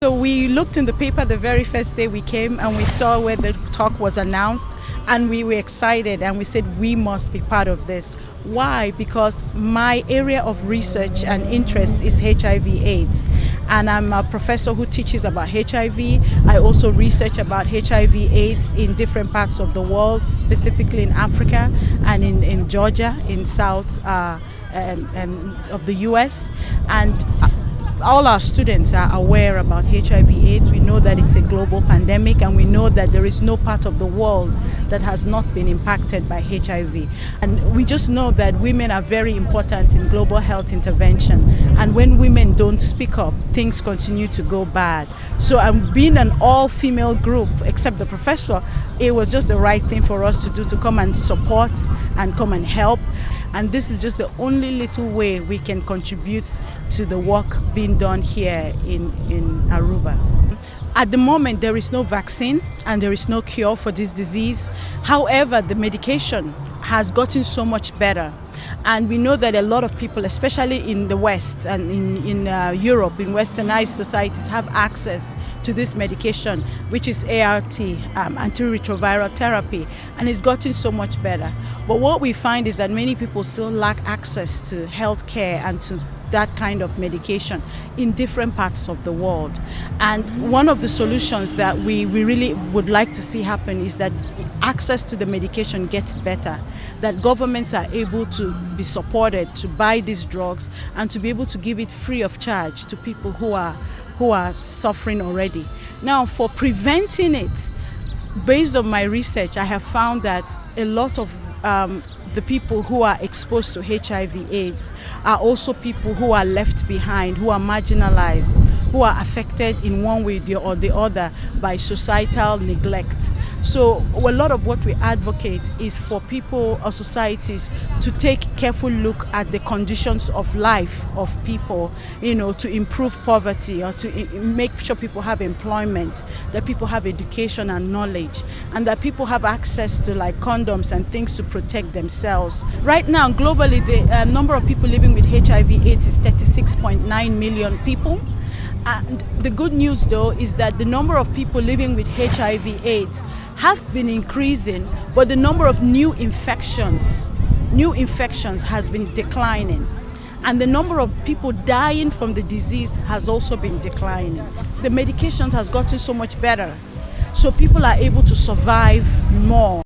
So we looked in the paper the very first day we came, and we saw where the talk was announced, and we were excited, and we said we must be part of this. Why? Because my area of research and interest is HIV/AIDS, and I'm a professor who teaches about HIV. I also research about HIV/AIDS in different parts of the world, specifically in Africa and in Georgia, in south of the US, and all our students are aware about HIV/AIDS. We know that it's a global pandemic, and we know that there is no part of the world that has not been impacted by HIV. And we just know that women are very important in global health intervention. And when women don't speak up, things continue to go bad. So being an all-female group, except the professor, it was just the right thing for us to do, to come and support and come and help. And this is just the only little way we can contribute to the work being done here in Aruba. At the moment, there is no vaccine and there is no cure for this disease. However, the medication has gotten so much better. And we know that a lot of people, especially in the West and in Europe, in westernized societies, have access to this medication, which is ART, antiretroviral therapy, and it's gotten so much better. But what we find is that many people still lack access to health care and to that kind of medication in different parts of the world. And one of the solutions that we really would like to see happen is that access to the medication gets better, that governments are able to be supported to buy these drugs and to be able to give it free of charge to people who are suffering already. Now, for preventing it, based on my research, I have found that a lot of the people who are exposed to HIV/AIDS are also people who are left behind, who are marginalized, who are affected in one way or the other by societal neglect. So a lot of what we advocate is for people or societies to take a careful look at the conditions of life of people, to improve poverty or to make sure people have employment, that people have education and knowledge, and that people have access to like condoms and things to protect themselves. Right now, globally, the number of people living with HIV/AIDS is 36.9 million people. And the good news, though, is that the number of people living with HIV/AIDS has been increasing, but the number of new infections has been declining. And the number of people dying from the disease has also been declining. The medication has gotten so much better, so people are able to survive more.